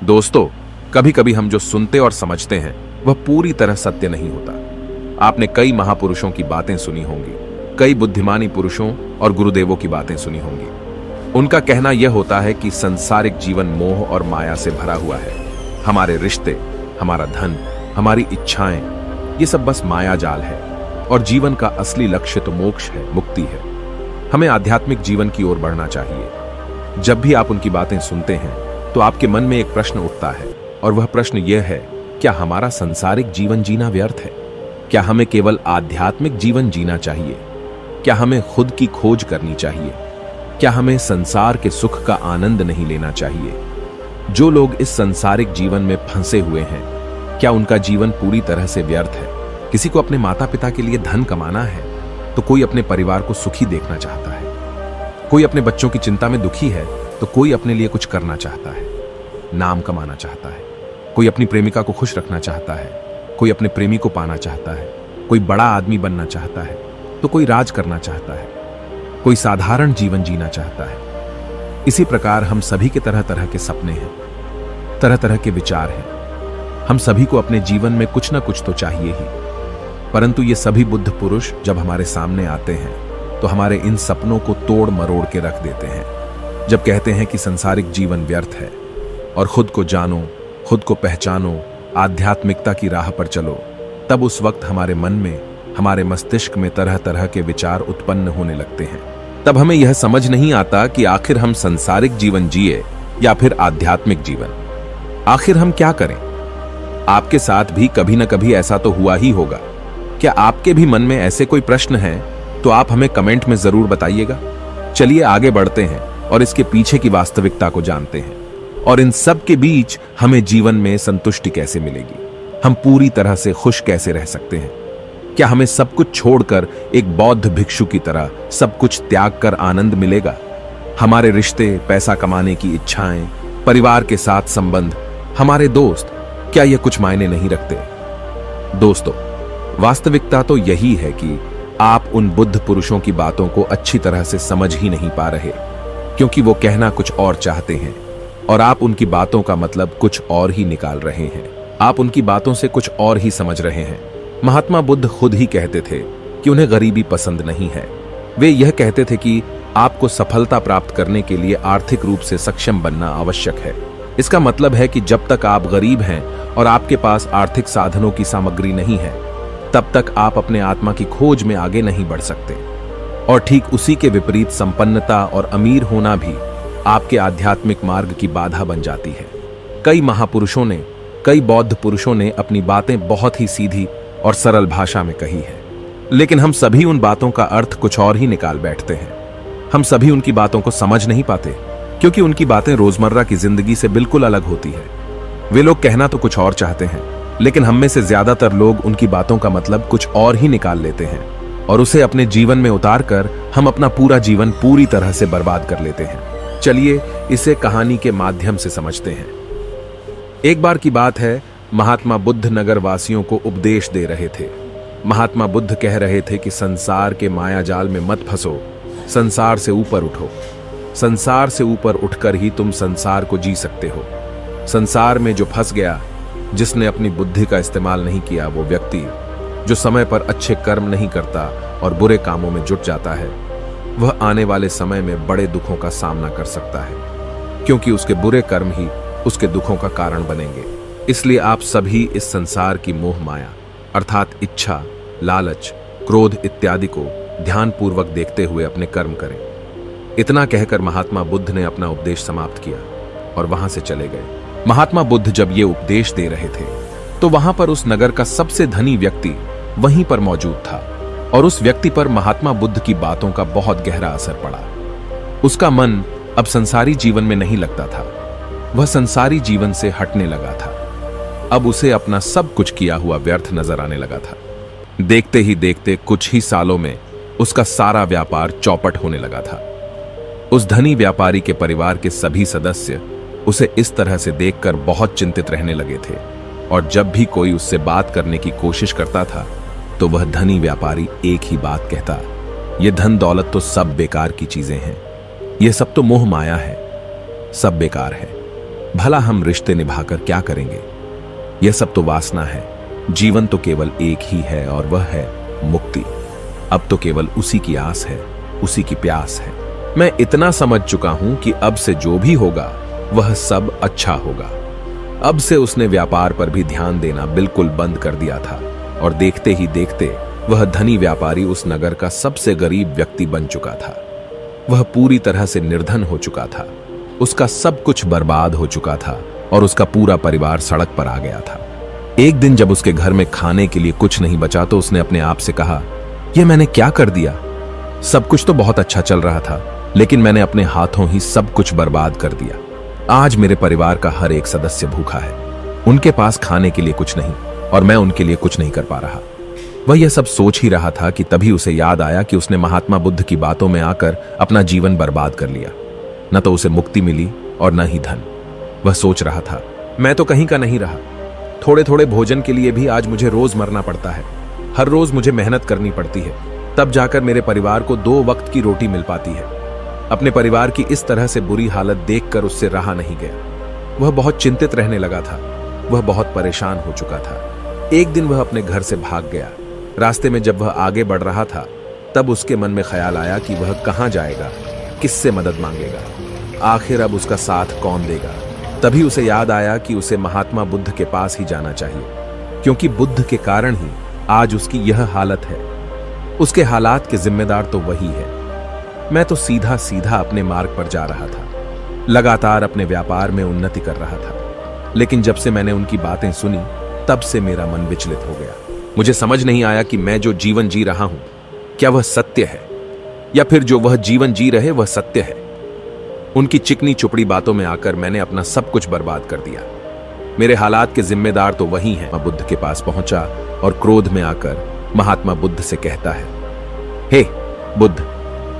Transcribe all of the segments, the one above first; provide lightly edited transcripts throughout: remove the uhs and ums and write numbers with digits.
दोस्तों, कभी कभी हम जो सुनते और समझते हैं वह पूरी तरह सत्य नहीं होता। आपने कई महापुरुषों की बातें सुनी होंगी, कई बुद्धिमानी पुरुषों और गुरुदेवों की बातें सुनी होंगी। उनका कहना यह होता है कि सांसारिक जीवन मोह और माया से भरा हुआ है। हमारे रिश्ते, हमारा धन, हमारी इच्छाएं, ये सब बस माया जाल है और जीवन का असली लक्ष्य तो मोक्ष है, मुक्ति है। हमें आध्यात्मिक जीवन की ओर बढ़ना चाहिए। जब भी आप उनकी बातें सुनते हैं तो आपके मन में एक प्रश्न उठता है और वह प्रश्न यह है, क्या हमारा सांसारिक जीवन जीना व्यर्थ है? क्या हमें केवल आध्यात्मिक जीवन जीना चाहिए? क्या हमें खुद की खोज करनी चाहिए? क्या हमें संसार के सुख का आनंद नहीं लेना चाहिए? जो लोग इस सांसारिक जीवन में फंसे हुए हैं, क्या उनका जीवन पूरी तरह से व्यर्थ है? किसी को अपने माता पिता के लिए धन कमाना है तो कोई अपने परिवार को सुखी देखना चाहता है, कोई अपने बच्चों की चिंता में दुखी है तो कोई अपने लिए कुछ करना चाहता है, नाम कमाना चाहता है, कोई अपनी प्रेमिका को खुश रखना चाहता है, कोई अपने प्रेमी को पाना चाहता है, कोई बड़ा आदमी बनना चाहता है तो कोई राज करना चाहता है, कोई साधारण जीवन जीना चाहता है। इसी प्रकार हम सभी के तरह तरह के सपने हैं, तरह तरह के विचार हैं। हम सभी को अपने जीवन में कुछ ना कुछ तो चाहिए ही, परंतु ये सभी बुद्ध पुरुष जब हमारे सामने आते हैं तो हमारे इन सपनों को तोड़ मरोड़ के रख देते हैं। जब कहते हैं कि सांसारिक जीवन व्यर्थ है और खुद को जानो, खुद को पहचानो, आध्यात्मिकता की राह पर चलो, तब उस वक्त हमारे मन में, हमारे मस्तिष्क में तरह तरह के विचार उत्पन्न होने लगते हैं। तब हमें यह समझ नहीं आता कि आखिर हम सांसारिक जीवन जिए या फिर आध्यात्मिक जीवन। आखिर हम क्या करें? आपके साथ भी कभी ना कभी ऐसा तो हुआ ही होगा। क्या आपके भी मन में ऐसे कोई प्रश्न हैं तो आप हमें कमेंट में जरूर बताइएगा। चलिए आगे बढ़ते हैं और इसके पीछे की वास्तविकता को जानते हैं, और इन सब के बीच हमें जीवन में संतुष्टि कैसे मिलेगी, हम पूरी तरह से खुश कैसे रह सकते हैं। क्या हमें सब कुछ छोड़कर एक बौद्ध भिक्षु की तरह सब कुछ त्याग कर आनंद मिलेगा? हमारे रिश्ते, पैसा कमाने की इच्छाएं, परिवार के साथ संबंध, हमारे दोस्त, क्या ये कुछ मायने नहीं रखते? दोस्तों, वास्तविकता तो यही है कि आप उन बुद्ध पुरुषों की बातों को अच्छी तरह से समझ ही नहीं पा रहे, क्योंकि वो कहना कुछ और चाहते हैं और आप उनकी बातों का मतलब कुछ और ही निकाल रहे हैं। आप उनकी बातों से कुछ और ही समझ रहे हैं। महात्मा बुद्ध खुद ही कहते थे कि उन्हें गरीबी पसंद नहीं है। वे यह कहते थे कि आपको सफलता प्राप्त करने के लिए आर्थिक रूप से सक्षम बनना आवश्यक है। इसका मतलब है कि जब तक आप गरीब हैं और आपके पास आर्थिक साधनों की सामग्री नहीं है, तब तक आप अपने आत्मा की खोज में आगे नहीं बढ़ सकते। और ठीक उसी के विपरीत संपन्नता और अमीर होना भी आपके आध्यात्मिक मार्ग की बाधा बन जाती है। कई महापुरुषों ने, कई बौद्ध पुरुषों ने अपनी बातें बहुत ही सीधी और सरल भाषा में कही है, लेकिन हम सभी उन बातों का अर्थ कुछ और ही निकाल बैठते हैं। हम सभी उनकी बातों को समझ नहीं पाते, क्योंकि उनकी बातें रोजमर्रा की जिंदगी से बिल्कुल अलग होती है। वे लोग कहना तो कुछ और चाहते हैं, लेकिन हम में से ज्यादातर लोग उनकी बातों का मतलब कुछ और ही निकाल लेते हैं और उसे अपने जीवन में उतार कर हम अपना पूरा जीवन पूरी तरह से बर्बाद कर लेते हैं। चलिए इसे कहानी के माध्यम से समझते हैं। एक बार की बात है, महात्मा बुद्ध नगर वासियों को उपदेश दे रहे थे। महात्मा बुद्ध कह रहे थे कि संसार के माया जाल में मत फंसो, संसार से ऊपर उठो। संसार से ऊपर उठकर ही तुम संसार को जी सकते हो। संसार में जो फंस गया, जिसने अपनी बुद्धि का इस्तेमाल नहीं किया, वो व्यक्ति जो समय पर अच्छे कर्म नहीं करता और बुरे कामों में जुट जाता है, वह आने वाले समय में बड़े दुखों का सामना कर सकता है, क्योंकि उसके बुरे कर्म ही उसके दुखों का कारण बनेंगे। इसलिए आप सभी इस संसार की मोह माया अर्थात इच्छा, लालच, क्रोध इत्यादि को ध्यानपूर्वक देखते हुए अपने कर्म करें। इतना कहकर महात्मा बुद्ध ने अपना उपदेश समाप्त किया और वहां से चले गए। महात्मा बुद्ध जब ये उपदेश दे रहे थे तो वहां पर उस नगर का सबसे धनी व्यक्ति वहीं पर मौजूद था, और उस व्यक्ति पर महात्मा बुद्ध की बातों का बहुत गहरा असर पड़ा। उसका मन अब संसारी जीवन में नहीं लगता था, वह संसारी जीवन से हटने लगा था। अब उसे अपना सब कुछ किया हुआ व्यर्थ नजर आने लगा था। देखते ही देखते कुछ ही सालों में उसका सारा व्यापार चौपट होने लगा था। उस धनी व्यापारी के परिवार के सभी सदस्य उसे इस तरह से देखकर बहुत चिंतित रहने लगे थे, और जब भी कोई उससे बात करने की कोशिश करता था तो वह धनी व्यापारी एक ही बात कहता, ये धन दौलत तो सब बेकार की चीजें हैं, ये सब तो मोह माया है, सब बेकार है। भला हम रिश्ते निभाकर क्या करेंगे? यह सब तो वासना है। जीवन तो केवल एक ही है और वह है मुक्ति। अब तो केवल उसी की आस है, उसी की प्यास है। मैं इतना समझ चुका हूं कि अब से जो भी होगा वह सब अच्छा होगा। अब से उसने व्यापार पर भी ध्यान देना बिल्कुल बंद कर दिया था और देखते ही देखते वह धनी व्यापारी उस नगर का सबसे गरीब व्यक्ति बन चुका था। वह पूरी तरह से निर्धन हो चुका था। उसका सब कुछ बर्बाद हो चुका था और उसका पूरा परिवार सड़क पर आ गया था। एक दिन जब उसके घर में खाने के लिए कुछ नहीं बचा तो उसने अपने आप से कहा, यह मैंने क्या कर दिया? सब कुछ तो बहुत अच्छा चल रहा था, लेकिन मैंने अपने हाथों ही सब कुछ बर्बाद कर दिया। आज मेरे परिवार का हर एक सदस्य भूखा है। उनके पास खाने के लिए कुछ नहीं और मैं उनके लिए कुछ नहीं कर पा रहा। वह यह सब सोच ही रहा था कि तभी उसे याद आया कि उसने महात्मा बुद्ध की बातों में आकर अपना जीवन बर्बाद कर लिया। न तो उसे मुक्ति मिली और न ही धन। वह सोच रहा था, मैं तो कहीं का नहीं रहा। थोड़े थोड़े भोजन के लिए भी आज मुझे रोज मरना पड़ता है। हर रोज मुझे मेहनत करनी पड़ती है, तब जाकर मेरे परिवार को 2 वक्त की रोटी मिल पाती है। अपने परिवार की इस तरह से बुरी हालत देखकर उससे रहा नहीं गया। वह बहुत चिंतित रहने लगा था। वह बहुत परेशान हो चुका था। एक दिन वह अपने घर से भाग गया। रास्ते में जब वह आगे बढ़ रहा था तब उसके मन में ख्याल आया कि वह कहां जाएगा, किससे मदद मांगेगा, आखिर अब उसका साथ कौन देगा। तभी उसे याद आया कि उसे महात्मा बुद्ध के पास ही जाना चाहिए, क्योंकि बुद्ध के कारण ही आज उसकी यह हालत है। उसके हालात के जिम्मेदार तो वही है। मैं तो सीधा सीधा अपने मार्ग पर जा रहा था, लगातार अपने व्यापार में उन्नति कर रहा था। लेकिन जब से मैंने उनकी बातें सुनी तब से मेरा मन विचलित हो गया। मुझे समझ नहीं आया कि मैं जो जीवन जी रहा हूं क्या वह सत्य है, या फिर जो वह जीवन जी रहे वह सत्य है। उनकी चिकनी चुपड़ी बातों में आकर मैंने अपना सब कुछ बर्बाद कर दिया। मेरे हालात के जिम्मेदार तो वही हैं। मैं बुद्ध के पास पहुंचा और क्रोध में आकर महात्मा बुद्ध से कहता है, हे बुद्ध,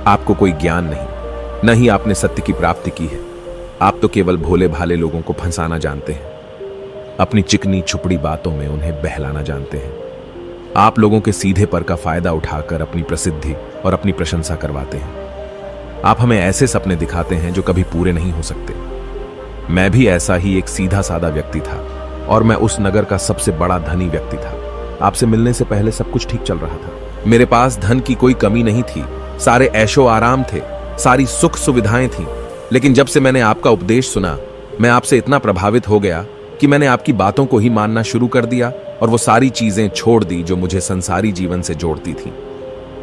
आपको कोई ज्ञान नहीं, न ही आपने सत्य की प्राप्ति की है। आप तो केवल भोले भाले लोगों को फंसाना जानते हैं। अपनी चिकनी छुपड़ी बातों में उन्हें बहलाना जानते हैं। आप लोगों के सीधे पर का फायदा उठाकर अपनी प्रसिद्धि और अपनी प्रशंसा करवाते हैं। आप हमें ऐसे सपने दिखाते हैं जो कभी पूरे नहीं हो सकते। मैं भी ऐसा ही एक सीधा साधा व्यक्ति था और मैं उस नगर का सबसे बड़ा धनी व्यक्ति था। आपसे मिलने से पहले सब कुछ ठीक चल रहा था। मेरे पास धन की कोई कमी नहीं थी, सारे ऐशो आराम थे, सारी सुख सुविधाएं थीं। लेकिन जब से मैंने आपका उपदेश सुना, मैं आपसे इतना प्रभावित हो गया कि मैंने आपकी बातों को ही मानना शुरू कर दिया और वो सारी चीजें छोड़ दी जो मुझे संसारी जीवन से जोड़ती थीं।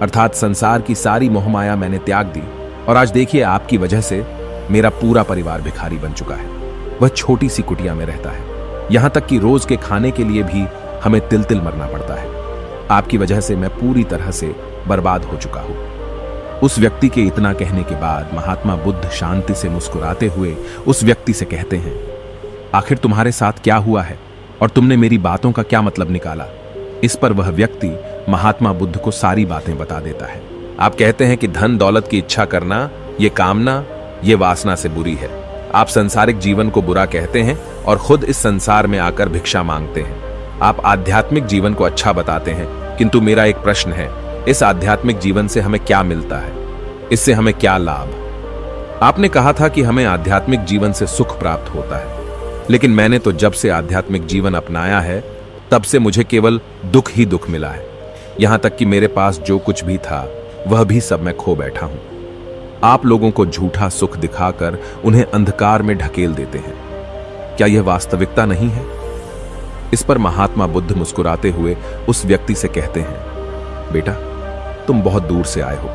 अर्थात संसार की सारी मोहमाया मैंने त्याग दी और आज देखिए आपकी वजह से मेरा पूरा परिवार भिखारी बन चुका है। वह छोटी सी कुटिया में रहता है। यहां तक कि रोज के खाने के लिए भी हमें तिल तिल मरना पड़ता है। आपकी वजह से मैं पूरी तरह से बर्बाद हो चुका हूं। उस व्यक्ति के इतना कहने के बाद महात्मा बुद्ध शांति से मुस्कुराते हुए उस व्यक्ति से कहते हैं, आखिर तुम्हारे साथ क्या हुआ है और तुमने मेरी बातों का क्या मतलब निकाला? इस पर वह व्यक्ति महात्मा बुद्ध को सारी बातें बता देता है। आप कहते हैं कि धन दौलत की इच्छा करना, ये कामना, ये वासना से बुरी है। आप सांसारिक जीवन को बुरा कहते हैं और खुद इस संसार में आकर भिक्षा मांगते हैं। आप आध्यात्मिक जीवन को अच्छा बताते हैं, किंतु मेरा एक प्रश्न है, इस आध्यात्मिक जीवन से हमें क्या मिलता है? इससे हमें क्या लाभ? आपने कहा था कि हमें आध्यात्मिक जीवन से सुख प्राप्त होता है, लेकिन मैंने तो जब से आध्यात्मिक जीवन अपनाया है तब से मुझे केवल दुख ही दुख मिला है। यहां तक कि मेरे पास जो कुछ भी था वह भी सब मैं खो बैठा हूं। आप लोगों को झूठा सुख दिखाकर उन्हें अंधकार में ढकेल देते हैं। क्या यह वास्तविकता नहीं है? इस पर महात्मा बुद्ध मुस्कुराते हुए उस व्यक्ति से कहते हैं, बेटा, तुम बहुत दूर से आए हो,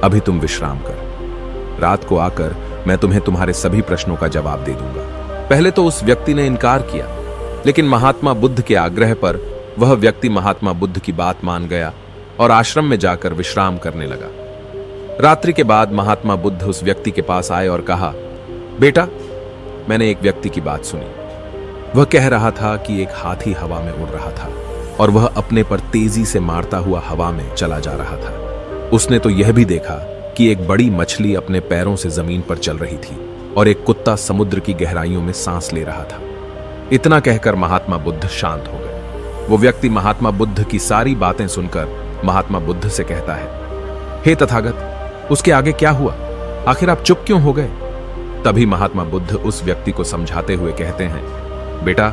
अभी तुम विश्राम कर। रात को आकर मैं तुम्हें तुम्हारे सभी प्रश्नों का जवाब दे दूंगा। पहले तो उस व्यक्ति ने इनकार किया, लेकिन महात्मा बुद्ध के आग्रह पर वह व्यक्ति महात्मा बुद्ध की बात मान गया और आश्रम में जाकर विश्राम करने लगा। रात्रि के बाद महात्मा बुद्ध उस व्यक्ति के पास आए और कहा, बेटा, मैंने एक व्यक्ति की बात सुनी। वह कह रहा था कि एक हाथी हवा में उड़ रहा था और वह अपने पर तेजी से मारता हुआ हवा में चला जा रहा था। उसने तो यह भी देखा कि एक बड़ी मछली अपने पैरों से जमीन पर चल रही थी और एक कुत्ता समुद्र की गहराइयों में सांस ले रहा था। इतना कहकर महात्मा बुद्ध शांत हो गए। वो व्यक्ति महात्मा बुद्ध की सारी बातें सुनकर महात्मा बुद्ध से कहता है, हे तथागत, उसके आगे क्या हुआ? आखिर आप चुप क्यों हो गए? तभी महात्मा बुद्ध उस व्यक्ति को समझाते हुए कहते हैं, बेटा,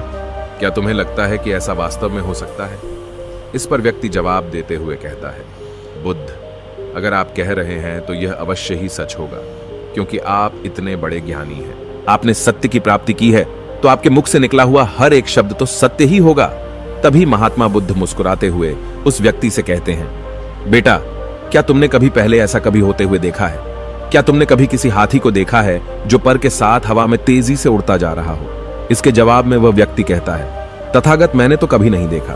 क्या तुम्हें लगता है कि ऐसा वास्तव में हो सकता है? इस पर व्यक्ति जवाब देते हुए कहता है, बुद्ध, अगर आप कह रहे हैं तो यह अवश्य ही सच होगा, क्योंकि आप इतने बड़े ज्ञानी हैं। आपने सत्य की प्राप्ति की है, तो आपके मुख से निकला हुआ हर एक शब्द तो सत्य ही होगा। तभी महात्मा बुद्ध मुस्कुराते हुए उस व्यक्ति से कहते हैं, बेटा, क्या तुमने कभी पहले ऐसा कभी होते हुए देखा है? क्या तुमने कभी किसी हाथी को देखा है जो पर के साथ हवा में तेजी से उड़ता जा रहा हो? इसके जवाब में वह व्यक्ति कहता है, तथागत, मैंने तो कभी नहीं देखा।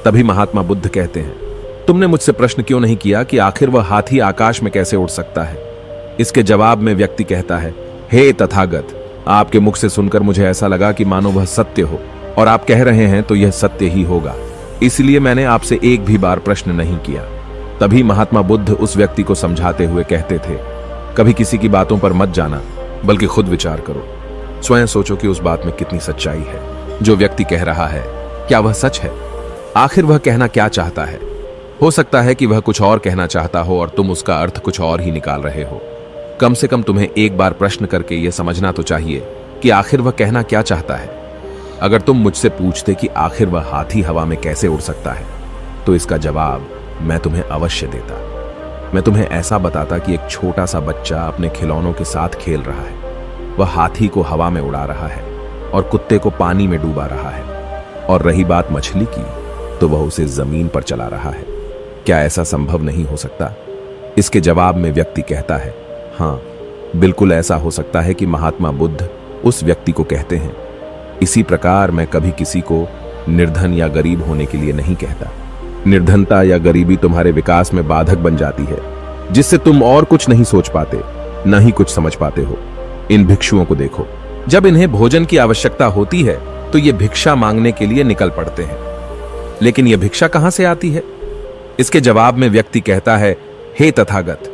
तभी महात्मा बुद्ध कहते हैं, तुमने मुझसे प्रश्न क्यों नहीं किया कि आखिर वह हाथी आकाश में कैसे उड़ सकता है? इसके जवाब में व्यक्ति कहता है, हे तथागत, आपके मुख से सुनकर मुझे ऐसा लगा कि मानो वह सत्य हो, और आप कह रहे हैं तो यह सत्य ही होगा, इसलिए मैंने आपसे एक भी बार प्रश्न नहीं किया। तभी महात्मा बुद्ध उस व्यक्ति को समझाते हुए कहते थे, कभी किसी की बातों पर मत जाना, बल्कि खुद विचार करो। स्वयं सोचो कि उस बात में कितनी सच्चाई है। जो व्यक्ति कह रहा है, क्या वह सच है? आखिर वह कहना क्या चाहता है? हो सकता है कि वह कुछ और कहना चाहता हो और तुम उसका अर्थ कुछ और ही निकाल रहे हो। कम से कम तुम्हें एक बार प्रश्न करके यह समझना तो चाहिए कि आखिर वह कहना क्या चाहता है। अगर तुम मुझसे पूछते कि आखिर वह हाथी हवा में कैसे उड़ सकता है, तो इसका जवाब मैं तुम्हें अवश्य देता। मैं तुम्हें ऐसा बताता कि एक छोटा सा बच्चा अपने खिलौनों के साथ खेल रहा है। वह हाथी को हवा में उड़ा रहा है और कुत्ते को पानी में डूबा रहा है, और रही बात मछली की, तो वह उसे जमीन पर चला रहा है। क्या ऐसा संभव नहीं हो सकता? इसके जवाब में व्यक्ति कहता है, हाँ, बिल्कुल ऐसा हो सकता है कि महात्मा बुद्ध उस व्यक्ति को कहते हैं। इसी प्रकार मैं कभी किसी को निर्धन या गरीब होने के लिए नहीं कहता। निर्धनता या गरीबी तुम्हारे विकास में बाधक बन जाती है, जिससे तुम और कुछ नहीं सोच पाते, न ही कुछ समझ पाते हो। इन भिक्षुओं को देखो, जब इन्हें भोजन की आवश्यकता होती है तो ये भिक्षा मांगने के लिए निकल पड़ते हैं, लेकिन यह भिक्षा कहां से आती है? इसके जवाब में व्यक्ति कहता है, हे तथागत,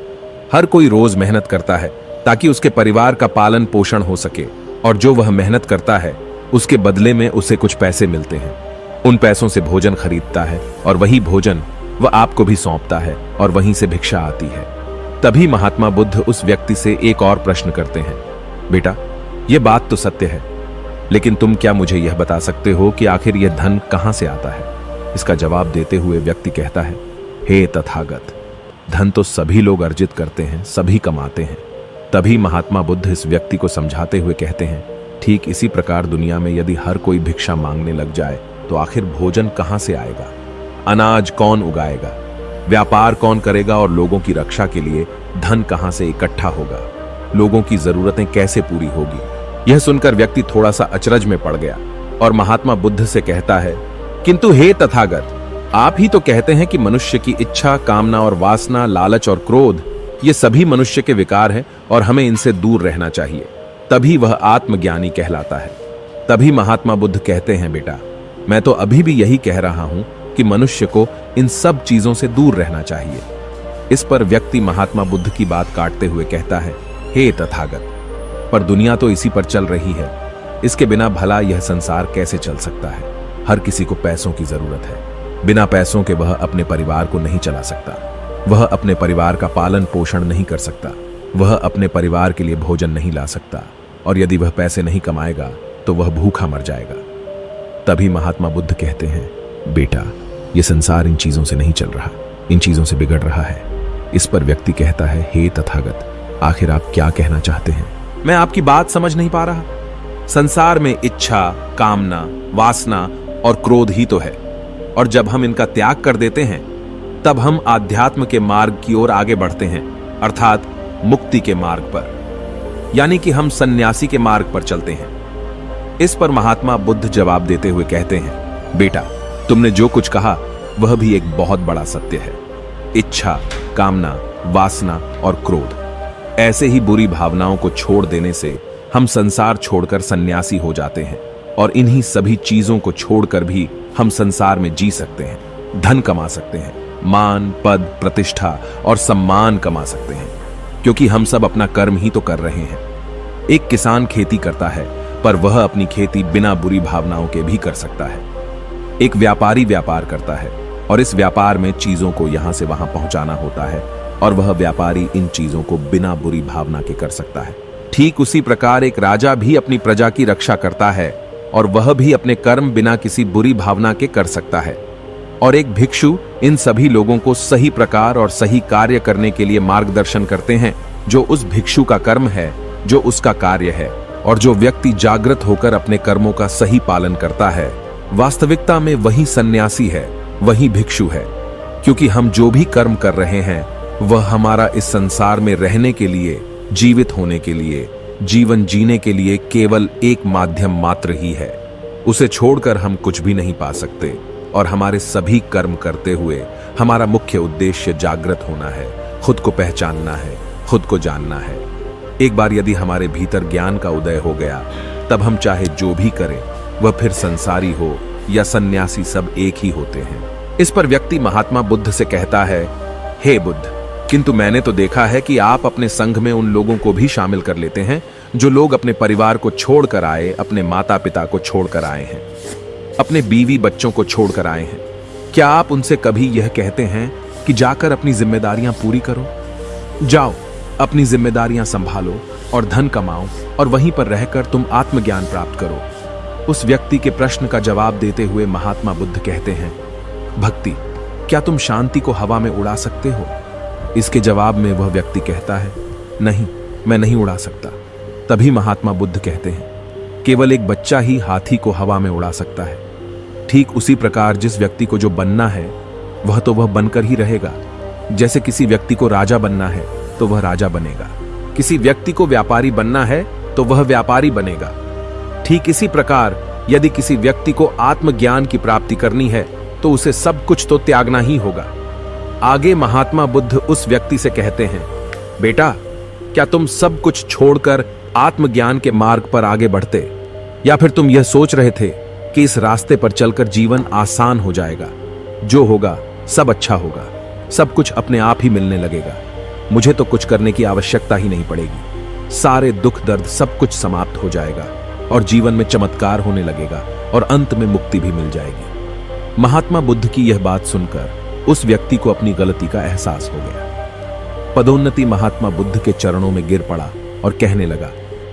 हर कोई रोज मेहनत करता है ताकि उसके परिवार का पालन पोषण हो सके, और जो वह मेहनत करता है उसके बदले में उसे कुछ पैसे मिलते हैं। उन पैसों से भोजन खरीदता है, और वही भोजन वह आपको भी सौंपता है, और वहीं से भिक्षा आती है। तभी महात्मा बुद्ध उस व्यक्ति से एक और प्रश्न करते हैं, बेटा, यह बात तो सत्य है, लेकिन तुम क्या मुझे यह बता सकते हो कि आखिर यह धन कहां से आता है? इसका जवाब देते हुए व्यक्ति कहता है, हे तथागत, धन तो सभी लोग अर्जित करते हैं, सभी कमाते हैं। तभी महात्मा बुद्ध इस व्यक्ति को समझाते हुए कहते हैं, ठीक इसी प्रकार दुनिया में यदि हर कोई भिक्षा मांगने लग जाए तो आखिर भोजन कहां से आएगा? अनाज कौन उगाएगा? व्यापार कौन करेगा? और लोगों की रक्षा के लिए धन कहां से इकट्ठा होगा? लोगों की जरूरतें कैसे पूरी होगी? यह सुनकर व्यक्ति थोड़ा सा अचरज में पड़ गया और महात्मा बुद्ध से कहता है, किंतु हे तथागत, आप ही तो कहते हैं कि मनुष्य की इच्छा, कामना और वासना, लालच और क्रोध, ये सभी मनुष्य के विकार हैं और हमें इनसे दूर रहना चाहिए, तभी वह आत्मज्ञानी कहलाता है। तभी महात्मा बुद्ध कहते हैं, बेटा, मैं तो अभी भी यही कह रहा हूं कि मनुष्य को इन सब चीजों से दूर रहना चाहिए। इस पर व्यक्ति महात्मा बुद्ध की बात काटते हुए कहता है, हे तथागत, पर दुनिया तो इसी पर चल रही है, इसके बिना भला यह संसार कैसे चल सकता है? हर किसी को पैसों की जरूरत है, बिना पैसों के वह अपने परिवार को नहीं चला सकता, वह अपने परिवार का पालन पोषण नहीं कर सकता, वह अपने परिवार के लिए भोजन नहीं ला सकता, और यदि वह पैसे नहीं कमाएगा तो वह भूखा मर जाएगा। तभी महात्मा बुद्ध कहते हैं, बेटा, यह संसार इन चीजों से नहीं चल रहा, इन चीजों से बिगड़ रहा है। इस पर व्यक्ति कहता है, हे तथागत, आखिर आप क्या कहना चाहते हैं? मैं आपकी बात समझ नहीं पा रहा। संसार में इच्छा, कामना, वासना और क्रोध ही तो है, और जब हम इनका त्याग कर देते हैं तब हम आध्यात्म के मार्ग की ओर आगे बढ़ते हैं, अर्थात मुक्ति के मार्ग पर, यानी कि हम सन्यासी के मार्ग पर चलते हैं। इस पर महात्मा बुद्ध जवाब देते हुए कहते हैं, बेटा, तुमने जो कुछ कहा वह भी एक बहुत बड़ा सत्य है। इच्छा, कामना, वासना और क्रोध, ऐसे ही बुरी भावनाओं को छोड़ देने से हम संसार छोड़कर सन्यासी हो जाते हैं, और इन्हीं सभी चीजों को छोड़कर भी हम संसार में जी सकते हैं, धन कमा सकते हैं, मान, पद, प्रतिष्ठा और सम्मान कमा सकते हैं, क्योंकि हम सब अपना कर्म ही तो कर रहे हैं। एक किसान खेती करता है, पर वह अपनी खेती बिना बुरी भावनाओं के भी कर सकता है। एक व्यापारी व्यापार करता है, और इस व्यापार में चीजों को यहां से वहां पहुंचाना होता है, और वह व्यापारी इन चीजों को बिना बुरी भावना के कर सकता है। ठीक उसी प्रकार एक राजा भी अपनी प्रजा की रक्षा करता है और वह भी अपने कर्म बिना किसी बुरी भावना के कर सकता है। और एक भिक्षु इन सभी लोगों को सही प्रकार और सही कार्य करने के लिए मार्गदर्शन करते हैं, जो उस भिक्षु का कर्म है, जो उसका कार्य है। और जो व्यक्ति जागृत होकर अपने कर्मों का सही पालन करता है, वास्तविकता में वही सन्यासी है, वही भिक्षु है। क्योंकि हम जो भी कर्म कर रहे हैं वह हमारा इस संसार में रहने के लिए, जीवित होने के लिए, जीवन जीने के लिए केवल एक माध्यम मात्र ही है। उसे छोड़कर हम कुछ भी नहीं पा सकते। और हमारे सभी कर्म करते हुए हमारा मुख्य उद्देश्य जागृत होना है, खुद को पहचानना है, खुद को जानना है। एक बार यदि हमारे भीतर ज्ञान का उदय हो गया, तब हम चाहे जो भी करें, वह फिर संसारी हो या सन्यासी, सब एक ही होते हैं। इस पर व्यक्ति महात्मा बुद्ध से कहता है, हे बुद्ध, किंतु मैंने तो देखा है कि आप अपने संघ में उन लोगों को भी शामिल कर लेते हैं जो लोग अपने परिवार को छोड़कर आए, अपने माता पिता को छोड़कर आए हैं, अपने बीवी बच्चों को छोड़कर आए हैं। क्या आप उनसे कभी यह कहते हैं कि जाकर अपनी जिम्मेदारियां पूरी करो? जाओ, अपनी जिम्मेदारियां संभालो और धन कमाओ और वहीं पर रहकर तुम आत्मज्ञान प्राप्त करो। उस व्यक्ति के प्रश्न का जवाब देते हुए महात्मा बुद्ध कहते हैं, भक्ति, क्या तुम शांति को हवा में उड़ा सकते हो? इसके जवाब में वह व्यक्ति कहता है, नहीं, मैं नहीं उड़ा सकता। तभी महात्मा बुद्ध कहते हैं, केवल एक बच्चा ही हाथी को हवा में उड़ा सकता है। ठीक उसी प्रकार जिस व्यक्ति को जो बनना है वह तो वह बनकर ही रहेगा। जैसे किसी व्यक्ति को राजा बनना है तो वह राजा बनेगा, किसी व्यक्ति को व्यापारी बनना है तो वह व्यापारी बनेगा। ठीक इसी प्रकार यदि किसी व्यक्ति को आत्मज्ञान की प्राप्ति करनी है तो उसे सब कुछ तो त्यागना ही होगा। आगे महात्मा बुद्ध उस व्यक्ति से कहते हैं, बेटा, क्या तुम सब कुछ छोड़कर आत्मज्ञान के मार्ग पर आगे बढ़ते, या फिर तुम यह सोच रहे थे कि इस रास्ते पर चलकर जीवन आसान हो जाएगा, जो होगा सब अच्छा होगा, सब कुछ अपने आप ही मिलने लगेगा, मुझे तो कुछ करने की आवश्यकता ही नहीं पड़ेगी, सारे दुख दर्द सब कुछ समाप्त हो जाएगा और जीवन में चमत्कार होने लगेगा और अंत में मुक्ति भी मिल जाएगी। महात्मा बुद्ध की यह बात सुनकर उस व्यक्ति को अपनी गलती का एहसास हो गया। पदोन्नति महात्मा बुद्ध के चरणों में गिर पड़ा और कहने लगा,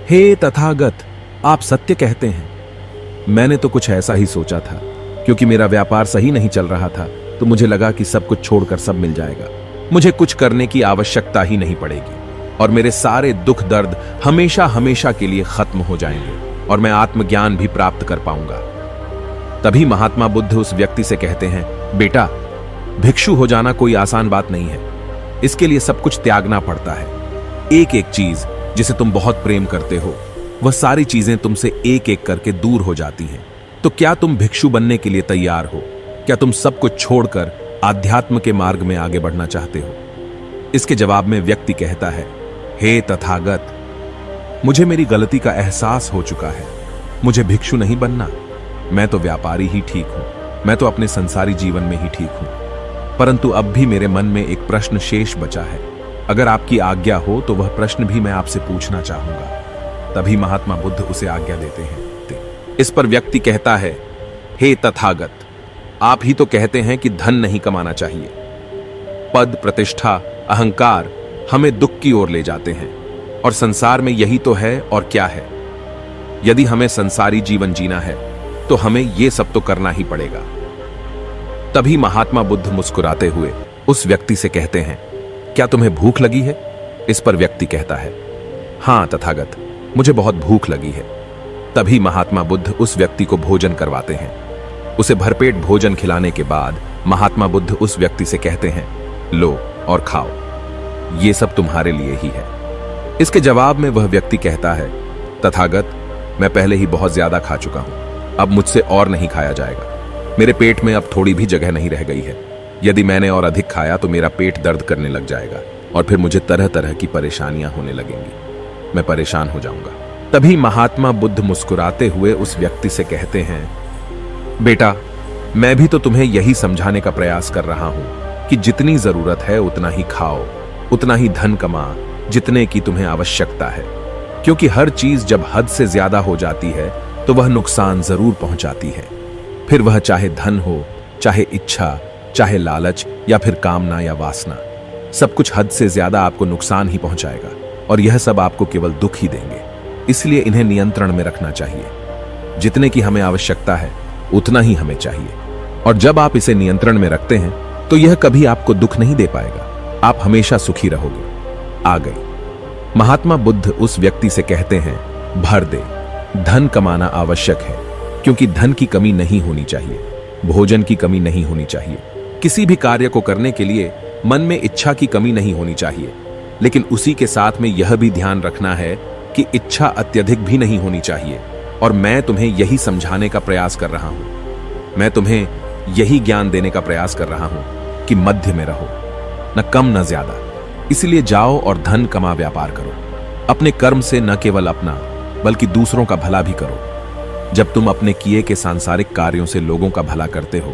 हे तथागत, आप सत्य कहते हैं। मैंने तो कुछ ऐसा ही सोचा था, क्योंकि मेरा व्यापार सही नहीं चल रहा था, तो मुझे लगा कि सब कुछ छोड़कर सब मिल जाएगा, मुझे कुछ करने की आवश्यकता ही नहीं पड़ेगी और मेरे सारे दुख दर्द हमेशा हमेशा के लिए खत्म हो जाएंगे और मैं आत्मज्ञान भी प्राप्त कर पाऊंगा। तभी महात्मा बुद्ध उस व्यक्ति से कहते हैं, बेटा, भिक्षु हो जाना कोई आसान बात नहीं है, इसके लिए सब कुछ त्यागना पड़ता है। एक एक चीज जिसे तुम बहुत प्रेम करते हो, वह सारी चीजें तुमसे एक एक करके दूर हो जाती हैं। तो क्या तुम भिक्षु बनने के लिए तैयार हो? क्या तुम सब कुछ छोड़कर आध्यात्म के मार्ग में आगे बढ़ना चाहते हो? इसके जवाब में व्यक्ति कहता है, हे तथागत, मुझे मेरी गलती का एहसास हो चुका है, मुझे भिक्षु नहीं बनना, मैं तो व्यापारी ही ठीक हूं, मैं तो अपने संसारी जीवन में ही ठीक हूं। परंतु अब भी मेरे मन में एक प्रश्न शेष बचा है, अगर आपकी आज्ञा हो तो वह प्रश्न भी मैं आपसे पूछना चाहूंगा। तभी महात्मा बुद्ध उसे आज्ञा देते हैं। इस पर व्यक्ति कहता है, हे तथागत, आप ही तो कहते हैं कि धन नहीं कमाना चाहिए। पद, प्रतिष्ठा, अहंकार हमें दुख की ओर ले जाते हैं और संसार में यही तो है और क्या है। यदि हमें संसारी जीवन जीना है तो हमें यह सब तो करना ही पड़ेगा। तभी महात्मा बुद्ध मुस्कुराते हुए उस व्यक्ति से कहते हैं, क्या तुम्हें भूख लगी है? इस पर व्यक्ति कहता है, हां तथागत, मुझे बहुत भूख लगी है। तभी महात्मा बुद्ध उस व्यक्ति को भोजन करवाते हैं। उसे भरपेट भोजन खिलाने के बाद महात्मा बुद्ध उस व्यक्ति से कहते हैं, लो और खाओ, ये सब तुम्हारे लिए ही है। इसके जवाब में वह व्यक्ति कहता है, तथागत, मैं पहले ही बहुत ज्यादा खा चुका हूं, अब मुझसे और नहीं खाया जाएगा, मेरे पेट में अब थोड़ी भी जगह नहीं रह गई है। यदि मैंने और अधिक खाया तो मेरा पेट दर्द करने लग जाएगा और फिर मुझे तरह तरह की परेशानियां होने लगेंगी, मैं परेशान हो जाऊंगा। तभी महात्मा बुद्ध मुस्कुराते हुए उस व्यक्ति से कहते हैं, बेटा, मैं भी तो तुम्हें यही समझाने का प्रयास कर रहा हूं कि जितनी जरूरत है उतना ही खाओ, उतना ही धन कमा जितने की तुम्हें आवश्यकता है, क्योंकि हर चीज जब हद से ज्यादा हो जाती है तो वह नुकसान जरूर पहुंचाती है। फिर वह चाहे धन हो, चाहे इच्छा, चाहे लालच या फिर कामना या वासना, सब कुछ हद से ज्यादा आपको नुकसान ही पहुंचाएगा। और यह सब आपको केवल दुख ही देंगे। इसलिए इन्हें नियंत्रण में रखना चाहिए। जितने की हमें आवश्यकता है उतना ही हमें चाहिए, और जब आप इसे नियंत्रण में रखते हैं तो यह कभी आपको दुख नहीं दे पाएगा। आप हमेशा सुखी रहोगे। आ गई। महात्मा बुद्ध उस व्यक्ति से कहते हैं, भर दे। धन कमाना आवश्यक है, क्योंकि धन की कमी नहीं होनी चाहिए, भोजन की कमी नहीं होनी चाहिए, किसी भी कार्य को करने के लिए मन में इच्छा की कमी नहीं होनी चाहिए। लेकिन उसी के साथ में यह भी ध्यान रखना है कि इच्छा अत्यधिक भी नहीं होनी चाहिए। और मैं तुम्हें यही समझाने का प्रयास कर रहा हूं, मैं तुम्हें यही ज्ञान देने का प्रयास कर रहा हूं कि मध्य में रहो, न कम न ज्यादा। इसलिए जाओ और धन कमा व्यापार करो। अपने कर्म से न केवल अपना बल्कि दूसरों का भला भी करो। जब तुम अपने किए के सांसारिक कार्यों से लोगों का भला करते हो,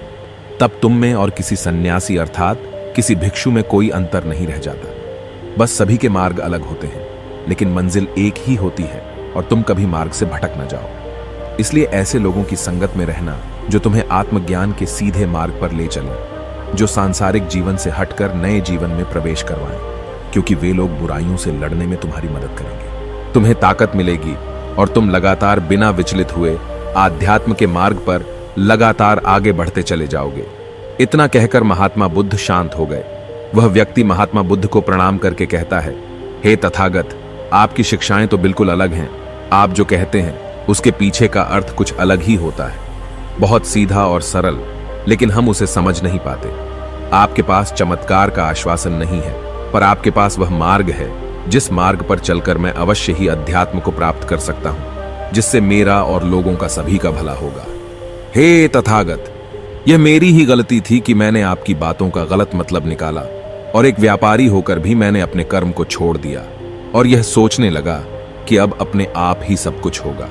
तब तुम में और किसी सन्यासी अर्थात किसी भिक्षु में कोई अंतर नहीं रह जाता। बस सभी के मार्ग अलग होते हैं, लेकिन मंजिल एक ही होती है, और तुम कभी मार्ग से भटक न जाओ। इसलिए ऐसे लोगों की संगत में रहना जो तुम्हें आत्मज्ञान के सीधे मार्ग पर ले चलें, जो सांसारिक जीवन से हटकर नए जीवन में प्रवेश करवाएं, क्योंकि वे लोग बुराइयों से लड़ने में तुम्हारी मदद करेंगे। तुम्हें ताकत मिलेगी और तुम लगातार बिना विचलित हुए आध्यात्म के मार्ग पर लगातार आगे बढ़ते चले जाओगे। इतना कहकर महात्मा बुद्ध शांत हो गए। वह व्यक्ति महात्मा बुद्ध को प्रणाम करके कहता है, हे तथागत, आपकी शिक्षाएं तो बिल्कुल अलग हैं। आप जो कहते हैं उसके पीछे का अर्थ कुछ अलग ही होता है, बहुत सीधा और सरल, लेकिन हम उसे समझ नहीं पाते। आपके पास चमत्कार का आश्वासन नहीं है, पर आपके पास वह मार्ग है जिस मार्ग पर चलकर मैं अवश्य ही अध्यात्म को प्राप्त कर सकता हूं, जिससे मेरा और लोगों का सभी का भला होगा। हे तथागत, यह मेरी ही गलती थी कि मैंने आपकी बातों का गलत मतलब निकाला, और एक व्यापारी होकर भी मैंने अपने कर्म को छोड़ दिया और यह सोचने लगा कि अब अपने आप ही सब कुछ होगा,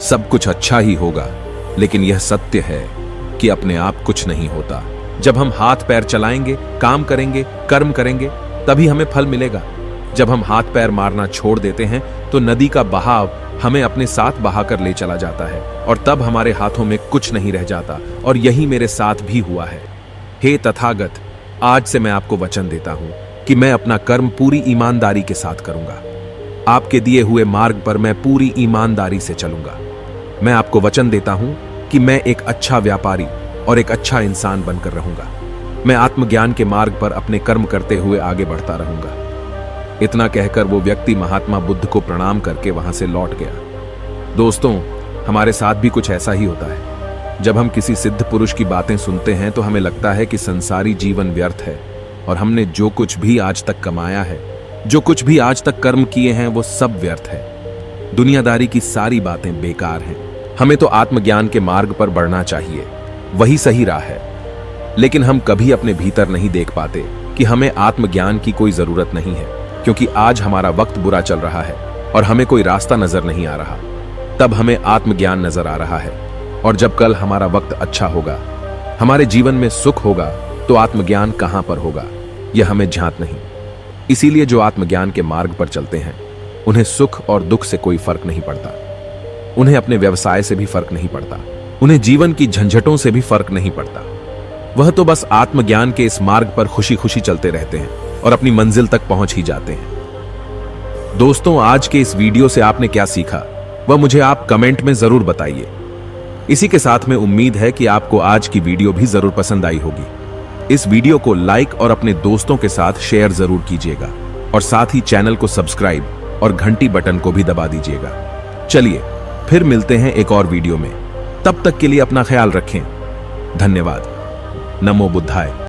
सब कुछ अच्छा ही होगा। लेकिन यह सत्य है कि अपने आप कुछ नहीं होता। जब हम हाथ पैर चलाएंगे, काम करेंगे, कर्म करेंगे, तभी हमें फल मिलेगा। जब हम हाथ पैर मारना छोड़ देते हैं तो नदी का बहाव हमें अपने साथ बहाकर ले चला जाता है, और तब हमारे हाथों में कुछ नहीं रह जाता। और यही मेरे साथ भी हुआ है। हे तथागत, आज से मैं आपको वचन देता हूं कि मैं अपना कर्म पूरी ईमानदारी के साथ करूंगा। आपके दिए हुए मार्ग पर मैं पूरी ईमानदारी से चलूंगा। मैं आपको वचन देता हूं कि मैं एक अच्छा व्यापारी और एक अच्छा इंसान बनकर रहूंगा। मैं आत्मज्ञान के मार्ग पर अपने कर्म करते हुए आगे बढ़ता रहूंगा। इतना कहकर वो व्यक्ति महात्मा बुद्ध को प्रणाम करके वहां से लौट गया। दोस्तों, हमारे साथ भी कुछ ऐसा ही होता है। जब हम किसी सिद्ध पुरुष की बातें सुनते हैं तो हमें लगता है कि संसारी जीवन व्यर्थ है, और हमने जो कुछ भी आज तक कमाया है, जो कुछ भी आज तक कर्म किए हैं, वो सब व्यर्थ है। दुनियादारी की सारी बातें बेकार हैं। हमें तो आत्मज्ञान के मार्ग पर बढ़ना चाहिए, वही सही राह है। लेकिन हम कभी अपने भीतर नहीं देख पाते कि हमें आत्मज्ञान की कोई जरूरत नहीं है, क्योंकि आज हमारा वक्त बुरा चल रहा है और हमें कोई रास्ता नजर नहीं आ रहा। तब हमें आत्मज्ञान नजर आ रहा है, और जब कल हमारा वक्त अच्छा होगा, हमारे जीवन में सुख होगा, तो आत्मज्ञान कहां पर होगा यह हमें ज्ञात नहीं। इसीलिए जो आत्मज्ञान के मार्ग पर चलते हैं उन्हें सुख और दुख से कोई फर्क नहीं पड़ता, उन्हें अपने व्यवसाय से भी फर्क नहीं पड़ता, उन्हें जीवन की झंझटों से भी फर्क नहीं पड़ता। वह तो बस आत्मज्ञान के इस मार्ग पर खुशी खुशी चलते रहते हैं और अपनी मंजिल तक पहुंच ही जाते हैं। दोस्तों, आज के इस वीडियो से आपने क्या सीखा वह मुझे आप कमेंट में जरूर बताइए। इसी के साथ में उम्मीद है कि आपको आज की वीडियो भी जरूर पसंद आई होगी। इस वीडियो को लाइक और अपने दोस्तों के साथ शेयर जरूर कीजिएगा, और साथ ही चैनल को सब्सक्राइब और घंटी बटन को भी दबा दीजिएगा। चलिए फिर मिलते हैं एक और वीडियो में। तब तक के लिए अपना ख्याल रखें। धन्यवाद। नमो बुद्धाय।